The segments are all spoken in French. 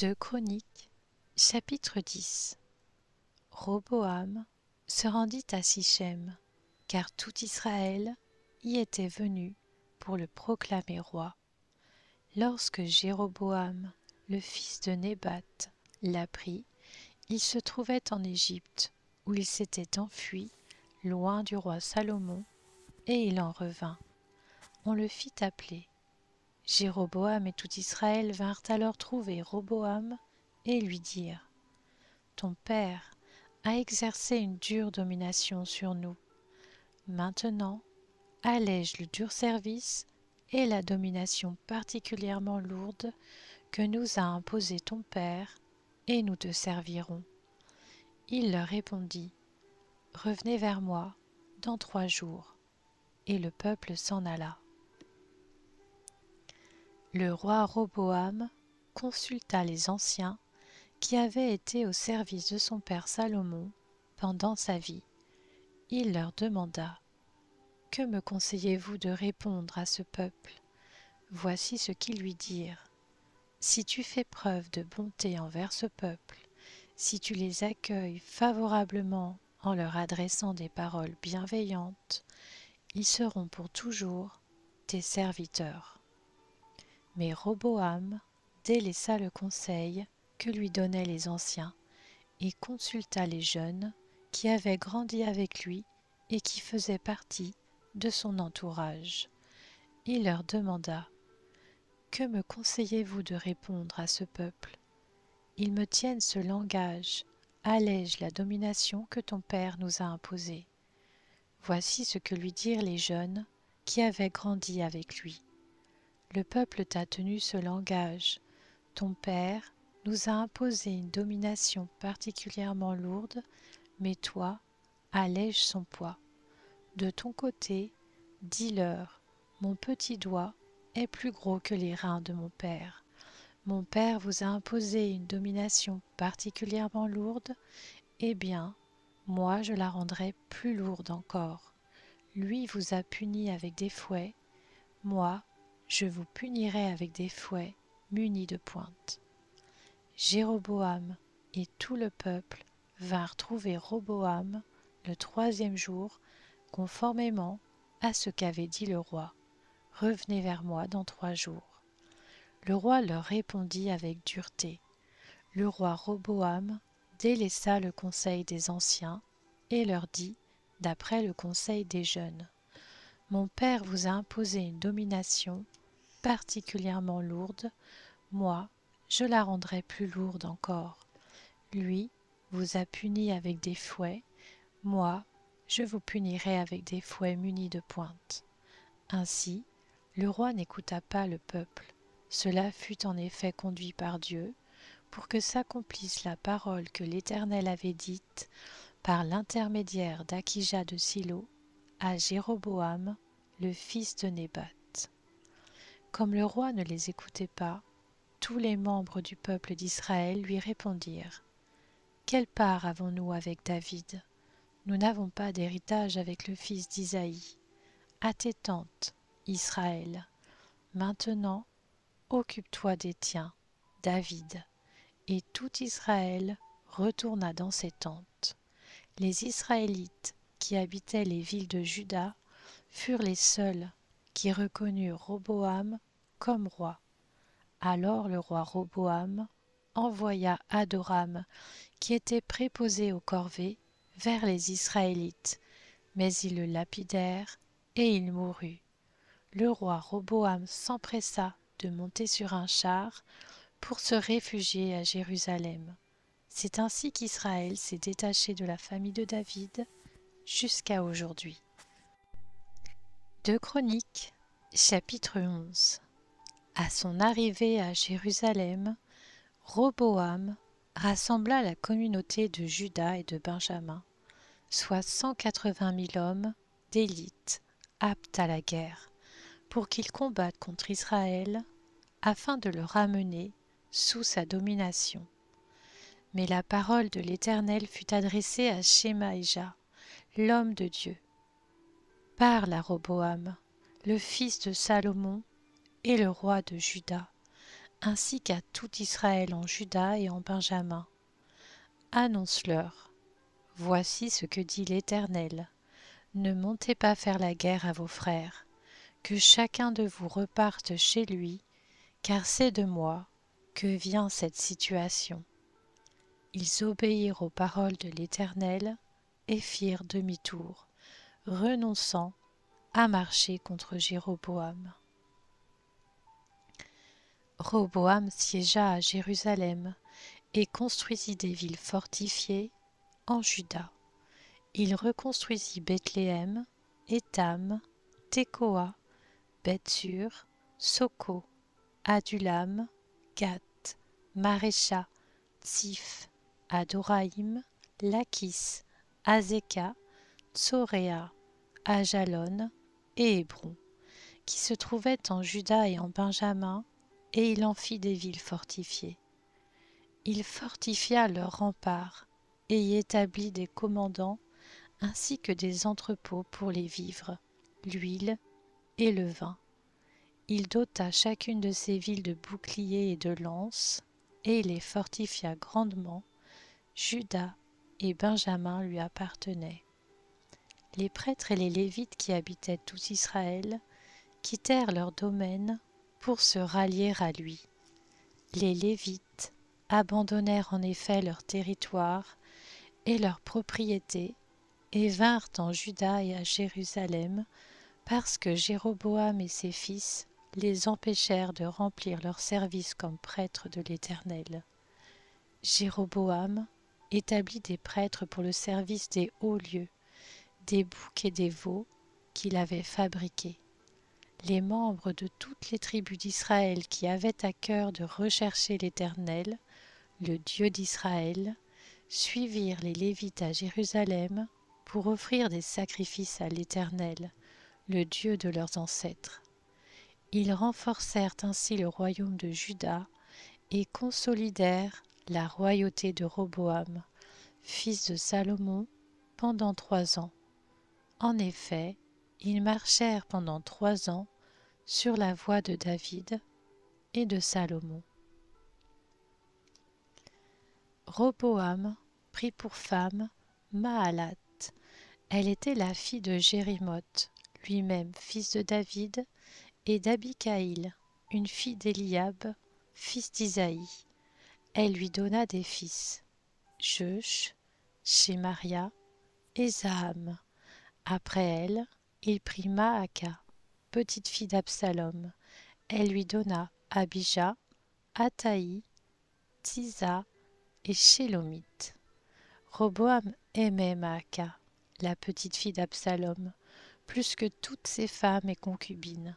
2 Chroniques, chapitre 10. Roboam se rendit à Sichem, car tout Israël y était venu pour le proclamer roi. Lorsque Jéroboam, le fils de Nébat, l'apprit, il se trouvait en Égypte, où il s'était enfui, loin du roi Salomon, et il en revint. On le fit appeler. Jéroboam et tout Israël vinrent alors trouver Roboam et lui dirent : Ton père a exercé une dure domination sur nous. Maintenant, allège le dur service et la domination particulièrement lourde que nous a imposé ton père, et nous te servirons. Il leur répondit : Revenez vers moi dans 3 jours. Et le peuple s'en alla. Le roi Roboam consulta les anciens qui avaient été au service de son père Salomon pendant sa vie. Il leur demanda : Que me conseillez-vous de répondre à ce peuple ? Voici ce qu'ils lui dirent : Si tu fais preuve de bonté envers ce peuple, si tu les accueilles favorablement en leur adressant des paroles bienveillantes, ils seront pour toujours tes serviteurs. Mais Roboam délaissa le conseil que lui donnaient les anciens et consulta les jeunes qui avaient grandi avec lui et qui faisaient partie de son entourage. Il leur demanda : Que me conseillez-vous de répondre à ce peuple ? Ils me tiennent ce langage, allège la domination que ton père nous a imposée. Voici ce que lui dirent les jeunes qui avaient grandi avec lui. Le peuple t'a tenu ce langage. Ton père nous a imposé une domination particulièrement lourde, mais toi, allège son poids. De ton côté, dis-leur : Mon petit doigt est plus gros que les reins de mon père. Mon père vous a imposé une domination particulièrement lourde, eh bien, moi je la rendrai plus lourde encore. Lui vous a puni avec des fouets, moi je vous punirai avec des fouets munis de pointes. Jéroboam et tout le peuple vinrent trouver Roboam le 3e jour, conformément à ce qu'avait dit le roi : Revenez vers moi dans 3 jours. Le roi leur répondit avec dureté. Le roi Roboam délaissa le conseil des anciens et leur dit, d'après le conseil des jeunes : Mon père vous a imposé une domination particulièrement lourde, moi, je la rendrai plus lourde encore. Lui vous a puni avec des fouets, moi, je vous punirai avec des fouets munis de pointes. Ainsi, le roi n'écouta pas le peuple. Cela fut en effet conduit par Dieu, pour que s'accomplisse la parole que l'Éternel avait dite par l'intermédiaire d'Akija de Silo à Jéroboam, le fils de Nébat. Comme le roi ne les écoutait pas, tous les membres du peuple d'Israël lui répondirent : Quelle part avons-nous avec David ? Nous n'avons pas d'héritage avec le fils d'Isaïe. À tes tentes, Israël. Maintenant, occupe-toi des tiens, David. Et tout Israël retourna dans ses tentes. Les Israélites qui habitaient les villes de Juda furent les seuls qui reconnurent Roboam comme roi. Alors le roi Roboam envoya Adoram, qui était préposé aux corvées, vers les Israélites, mais ils le lapidèrent et il mourut. Le roi Roboam s'empressa de monter sur un char pour se réfugier à Jérusalem. C'est ainsi qu'Israël s'est détaché de la famille de David jusqu'à aujourd'hui. 2 Chroniques, chapitre 11. À son arrivée à Jérusalem, Roboam rassembla la communauté de Juda et de Benjamin, soit 180 000 hommes d'élite aptes à la guerre, pour qu'ils combattent contre Israël, afin de le ramener sous sa domination. Mais la parole de l'Éternel fut adressée à Shemaïja, l'homme de Dieu. Parle à Roboam, le fils de Salomon et le roi de Juda, ainsi qu'à tout Israël en Juda et en Benjamin. Annonce-leur: Voici ce que dit l'Éternel. Ne montez pas faire la guerre à vos frères, que chacun de vous reparte chez lui, car c'est de moi que vient cette situation. » Ils obéirent aux paroles de l'Éternel et firent demi-tour, renonçant à marcher contre Jéroboam. Roboam siégea à Jérusalem et construisit des villes fortifiées en Juda. Il reconstruisit Bethléem, Étam, Tekoa, Beth-sur, Soko, Adulam, Gath, Marécha, Tsif, Adoraïm, Lakis, Azeka, Tsoréa, Ajalon et Hébron, qui se trouvaient en Juda et en Benjamin, et il en fit des villes fortifiées. Il fortifia leurs remparts et y établit des commandants ainsi que des entrepôts pour les vivres, l'huile et le vin. Il dota chacune de ces villes de boucliers et de lances, et il les fortifia grandement. Juda et Benjamin lui appartenaient. Les prêtres et les Lévites qui habitaient tout Israël quittèrent leur domaine pour se rallier à lui. Les Lévites abandonnèrent en effet leur territoire et leurs propriétés et vinrent en Juda et à Jérusalem, parce que Jéroboam et ses fils les empêchèrent de remplir leur service comme prêtres de l'Éternel. Jéroboam établit des prêtres pour le service des hauts lieux, des boucs et des veaux qu'il avait fabriqués. Les membres de toutes les tribus d'Israël qui avaient à cœur de rechercher l'Éternel, le Dieu d'Israël, suivirent les Lévites à Jérusalem pour offrir des sacrifices à l'Éternel, le Dieu de leurs ancêtres. Ils renforcèrent ainsi le royaume de Juda et consolidèrent la royauté de Roboam, fils de Salomon, pendant 3 ans. En effet, ils marchèrent pendant 3 ans sur la voie de David et de Salomon. Roboam prit pour femme Mahalat. Elle était la fille de Jérimoth, lui-même fils de David, et d'Abicaïl, une fille d'Éliab, fils d'Isaïe. Elle lui donna des fils, Jeush, Shemaria et Zaham. Après elle, il prit Maaka, petite fille d'Absalom. Elle lui donna Abijah, Ataï, Tisa et Shélomith. Roboam aimait Maaka, la petite fille d'Absalom, plus que toutes ses femmes et concubines.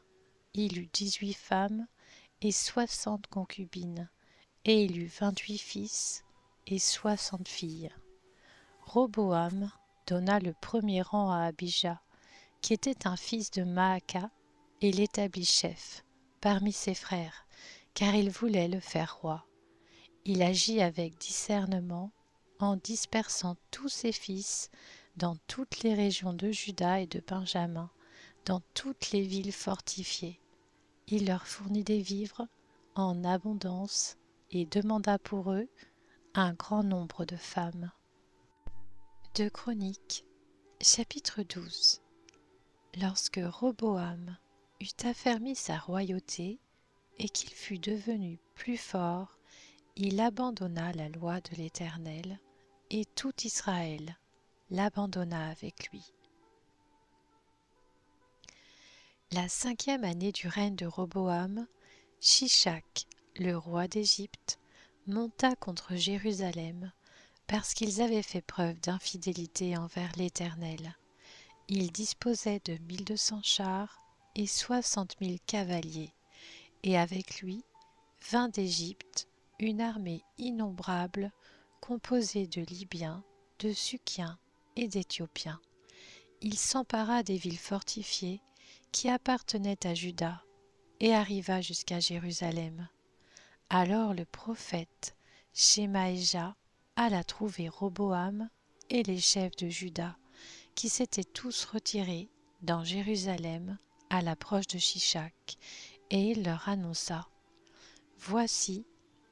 Il eut 18 femmes et 60 concubines, et il eut 28 fils et 60 filles. Roboam donna le premier rang à Abijah, qui était un fils de Maaka, et l'établit chef parmi ses frères, car il voulait le faire roi. Il agit avec discernement en dispersant tous ses fils dans toutes les régions de Juda et de Benjamin, dans toutes les villes fortifiées. Il leur fournit des vivres en abondance et demanda pour eux un grand nombre de femmes. 2 Chroniques, chapitre 12. Lorsque Roboam eut affermi sa royauté et qu'il fut devenu plus fort, il abandonna la loi de l'Éternel, et tout Israël l'abandonna avec lui. La 5e année du règne de Roboam, Shishak, le roi d'Égypte, monta contre Jérusalem, parce qu'ils avaient fait preuve d'infidélité envers l'Éternel. Il disposait de 1200 chars et 60 000 cavaliers, et avec lui 20 d'Égypte, une armée innombrable composée de Libyens, de Sukkiens et d'Éthiopiens. Il s'empara des villes fortifiées qui appartenaient à Juda et arriva jusqu'à Jérusalem. Alors le prophète Shemaïja alla trouver Roboam et les chefs de Juda, qui s'étaient tous retirés dans Jérusalem à l'approche de Shishak, et il leur annonça: « Voici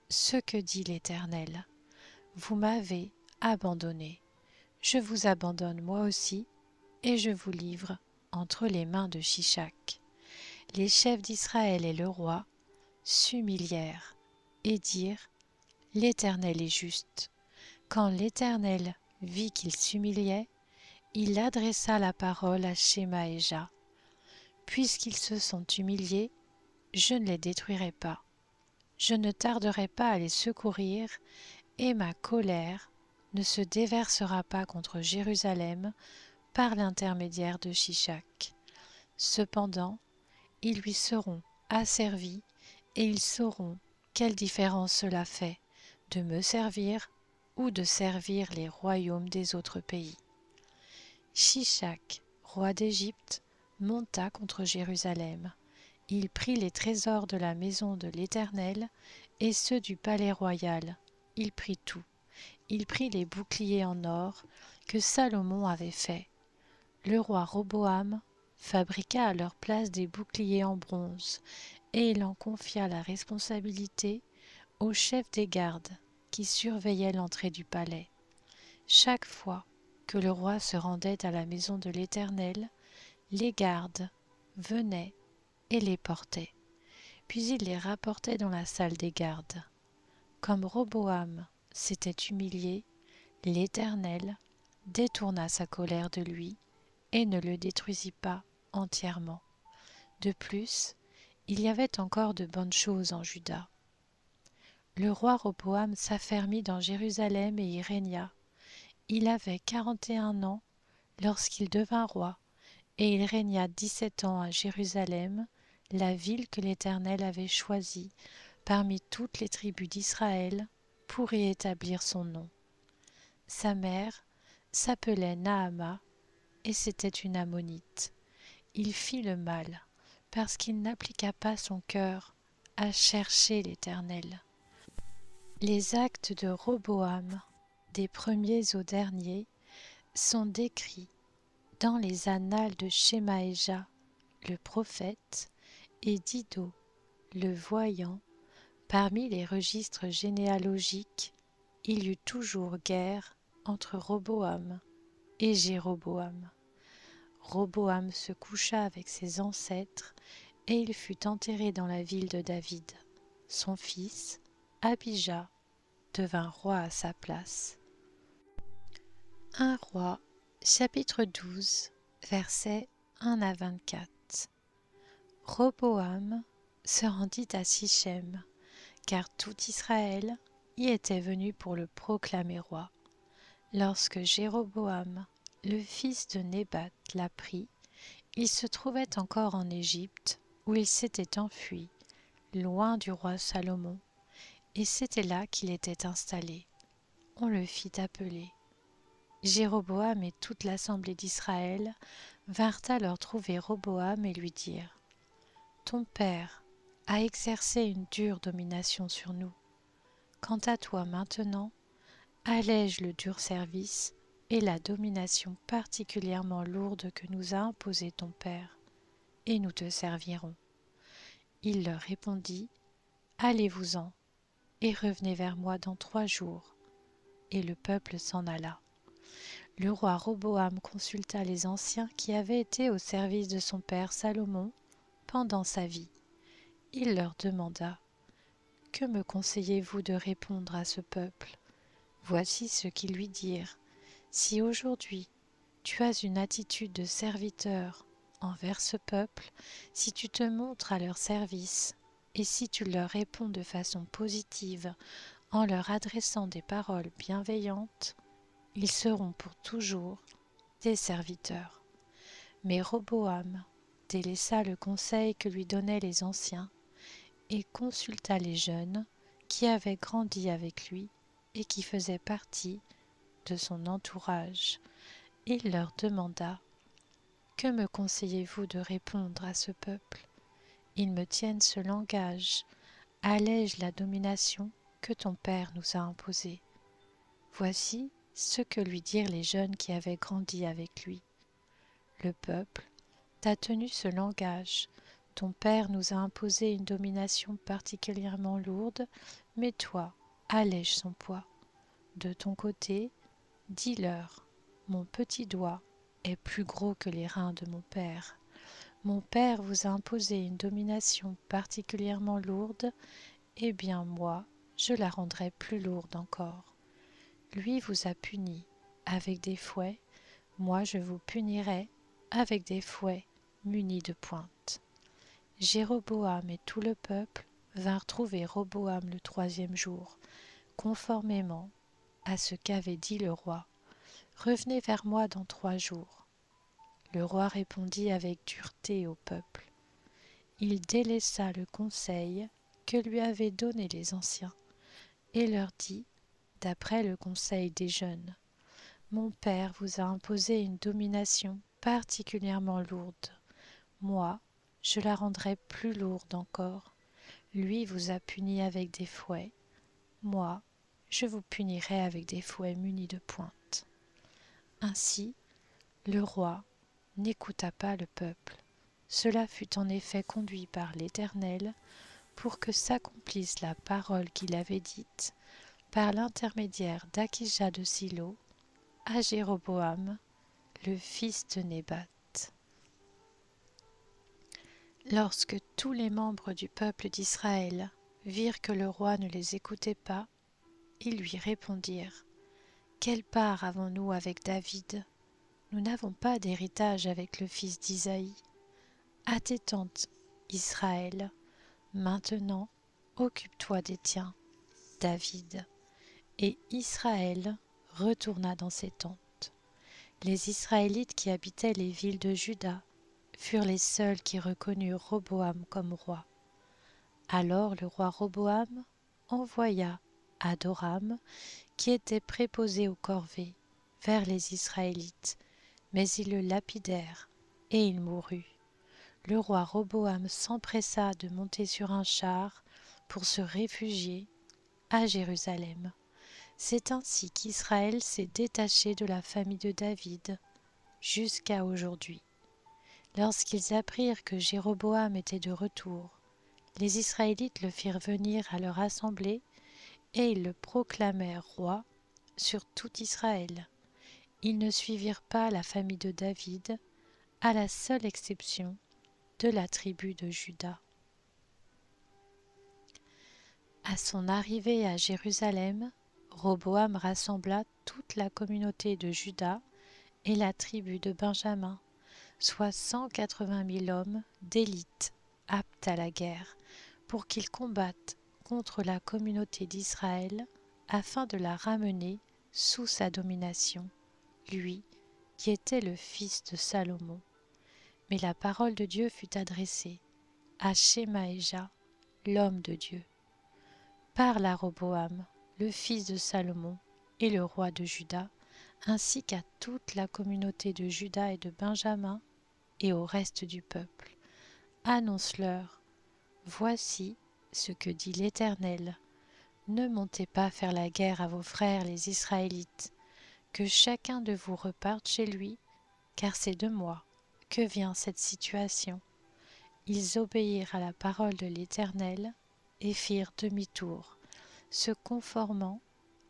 ce que dit l'Éternel. Vous m'avez abandonné. Je vous abandonne moi aussi, et je vous livre entre les mains de Shishak. Les chefs d'Israël et le roi s'humilièrent et dirent: L'Éternel est juste. Quand l'Éternel vit qu'ils s'humiliaient, il adressa la parole à Shemaéja. Puisqu'ils se sont humiliés, je ne les détruirai pas. Je ne tarderai pas à les secourir, et ma colère ne se déversera pas contre Jérusalem par l'intermédiaire de Shishak. Cependant, ils lui seront asservis, et ils sauront quelle différence cela fait de me servir ou de servir les royaumes des autres pays. Shishak, roi d'Égypte, monta contre Jérusalem. Il prit les trésors de la maison de l'Éternel et ceux du palais royal. Il prit tout. Il prit les boucliers en or que Salomon avait faits. Le roi Roboam fabriqua à leur place des boucliers en bronze, et il en confia la responsabilité au chef des gardes qui surveillait l'entrée du palais. Chaque fois que le roi se rendait à la maison de l'Éternel, les gardes venaient et les portaient, puis il les rapportait dans la salle des gardes. Comme Roboam s'était humilié, l'Éternel détourna sa colère de lui et ne le détruisit pas entièrement. De plus, il y avait encore de bonnes choses en Juda. Le roi Roboam s'affermit dans Jérusalem et y régna. Il avait 41 ans lorsqu'il devint roi, et il régna 17 ans à Jérusalem, la ville que l'Éternel avait choisie parmi toutes les tribus d'Israël pour y établir son nom. Sa mère s'appelait Naama, et c'était une ammonite. Il fit le mal, parce qu'il n'appliqua pas son cœur à chercher l'Éternel. Les actes de Roboam, des premiers aux derniers, sont décrits dans les annales de Shemaéja, le prophète, et d'Iddo, le voyant. Parmi les registres généalogiques, il y eut toujours guerre entre Roboam et Jéroboam. Roboam se coucha avec ses ancêtres, et il fut enterré dans la ville de David. Son fils, Abijah, devint roi à sa place. 1 Roi, chapitre 12, versets 1 à 24. Roboam se rendit à Sichem, car tout Israël y était venu pour le proclamer roi. Lorsque Jéroboam, le fils de Nébat, l'apprit, il se trouvait encore en Égypte, où il s'était enfui, loin du roi Salomon, et c'était là qu'il était installé. On le fit appeler. Jéroboam et toute l'assemblée d'Israël vinrent alors trouver Roboam et lui dirent: Ton père a exercé une dure domination sur nous. Quant à toi maintenant, allège le dur service et la domination particulièrement lourde que nous a imposée ton père, et nous te servirons. Il leur répondit: Allez-vous-en, et revenez vers moi dans 3 jours. Et le peuple s'en alla. Le roi Roboam consulta les anciens qui avaient été au service de son père Salomon pendant sa vie. Il leur demanda: Que me conseillez-vous de répondre à ce peuple? Voici ce qu'ils lui dirent: Si aujourd'hui tu as une attitude de serviteur envers ce peuple, si tu te montres à leur service, et si tu leur réponds de façon positive en leur adressant des paroles bienveillantes, ils seront pour toujours tes serviteurs. Mais Roboam délaissa le conseil que lui donnaient les anciens et consulta les jeunes qui avaient grandi avec lui et qui faisaient partie de son entourage. Il leur demanda: Que me conseillez-vous de répondre à ce peuple? Ils me tiennent ce langage: Allège la domination que ton père nous a imposée. Voici ce que lui dirent les jeunes qui avaient grandi avec lui: Le peuple t'a tenu ce langage Ton père nous a imposé une domination particulièrement lourde, mais toi, allège son poids. De ton côté, dis-leur, mon petit doigt est plus gros que les reins de mon père. Mon père vous a imposé une domination particulièrement lourde, eh bien moi, je la rendrai plus lourde encore. Lui vous a puni avec des fouets, moi je vous punirai avec des fouets munis de pointes. Jéroboam et tout le peuple vinrent trouver Roboam le 3e jour, conformément à ce qu'avait dit le roi. Revenez vers moi dans 3 jours. Le roi répondit avec dureté au peuple. Il délaissa le conseil que lui avaient donné les anciens, et leur dit, d'après le conseil des jeunes, mon père vous a imposé une domination particulièrement lourde. Moi, je la rendrai plus lourde encore. Lui vous a puni avec des fouets. Moi, je vous punirai avec des fouets munis de pointes. Ainsi, le roi n'écouta pas le peuple. Cela fut en effet conduit par l'Éternel pour que s'accomplisse la parole qu'il avait dite par l'intermédiaire d'Akija de Silo à Jéroboam, le fils de Nébat. Lorsque tous les membres du peuple d'Israël virent que le roi ne les écoutait pas, ils lui répondirent : « Quelle part avons-nous avec David ? Nous n'avons pas d'héritage avec le fils d'Isaïe. À tes tentes, Israël, maintenant occupe-toi des tiens, David. » Et Israël retourna dans ses tentes. Les Israélites qui habitaient les villes de Juda furent les seuls qui reconnurent Roboam comme roi. Alors le roi Roboam envoya Adoram, qui était préposé aux corvées, vers les Israélites, mais ils le lapidèrent, et il mourut. Le roi Roboam s'empressa de monter sur un char pour se réfugier à Jérusalem. C'est ainsi qu'Israël s'est détaché de la famille de David jusqu'à aujourd'hui. Lorsqu'ils apprirent que Jéroboam était de retour, les Israélites le firent venir à leur assemblée et ils le proclamèrent roi sur tout Israël. Ils ne suivirent pas la famille de David, à la seule exception de la tribu de Juda. À son arrivée à Jérusalem, Roboam rassembla toute la communauté de Juda et la tribu de Benjamin, soit 180 000 hommes d'élite aptes à la guerre, pour qu'ils combattent contre la communauté d'Israël afin de la ramener sous sa domination, lui qui était le fils de Salomon. Mais la parole de Dieu fut adressée à Shemaéja, l'homme de Dieu. Parle à Roboam, le fils de Salomon et le roi de Juda, ainsi qu'à toute la communauté de Juda et de Benjamin et au reste du peuple. Annonce-leur : voici ce que dit l'Éternel. Ne montez pas faire la guerre à vos frères les Israélites, que chacun de vous reparte chez lui, car c'est de moi que vient cette situation. Ils obéirent à la parole de l'Éternel et firent demi-tour, se conformant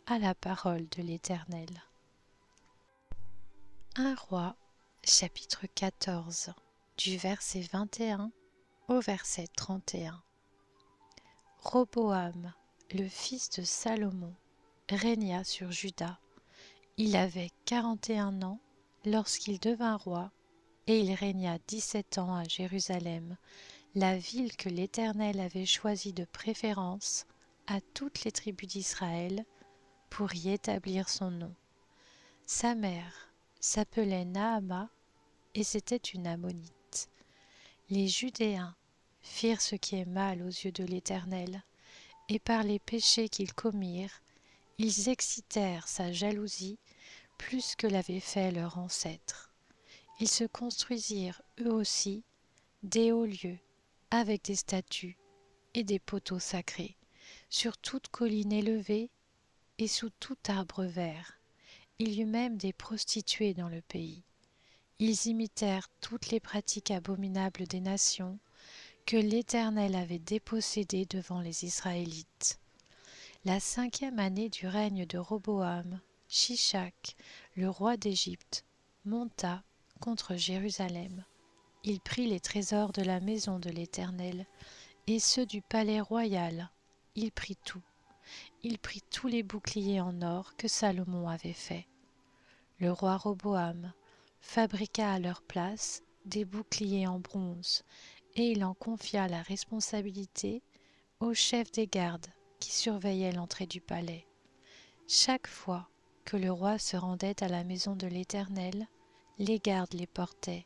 à la parole de l'Éternel. 1 Roi, chapitre 14, du verset 21 au verset 31. Roboam, le fils de Salomon, régna sur Juda. Il avait 41 ans lorsqu'il devint roi, et il régna 17 ans à Jérusalem, la ville que l'Éternel avait choisie de préférence à toutes les tribus d'Israël pour y établir son nom. Sa mère s'appelait Naama, et c'était une Ammonite. Les Judéens firent ce qui est mal aux yeux de l'Éternel, et par les péchés qu'ils commirent, ils excitèrent sa jalousie plus que l'avaient fait leurs ancêtres. Ils se construisirent eux aussi des hauts lieux avec des statues et des poteaux sacrés, sur toute colline élevée et sous tout arbre vert. Il y eut même des prostituées dans le pays. Ils imitèrent toutes les pratiques abominables des nations que l'Éternel avait dépossédés devant les Israélites. La 5e année du règne de Roboam, Shishak, le roi d'Égypte, monta contre Jérusalem. Il prit les trésors de la maison de l'Éternel et ceux du palais royal. Il prit tout. Il prit tous les boucliers en or que Salomon avait faits. Le roi Roboam fabriqua à leur place des boucliers en bronze, et il en confia la responsabilité au chef des gardes qui surveillait l'entrée du palais. Chaque fois que le roi se rendait à la maison de l'Éternel, les gardes les portaient,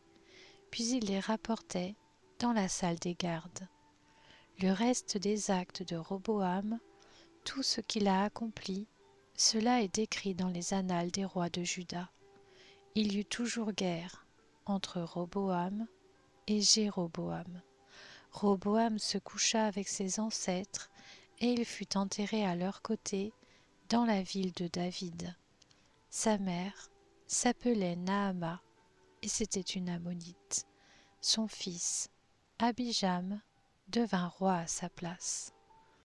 puis il les rapportait dans la salle des gardes. Le reste des actes de Roboam, tout ce qu'il a accompli, cela est décrit dans les annales des rois de Juda. Il y eut toujours guerre entre Roboam et Jéroboam. Roboam se coucha avec ses ancêtres et il fut enterré à leur côté dans la ville de David. Sa mère s'appelait Naama et c'était une Ammonite. Son fils, Abijam, devint roi à sa place.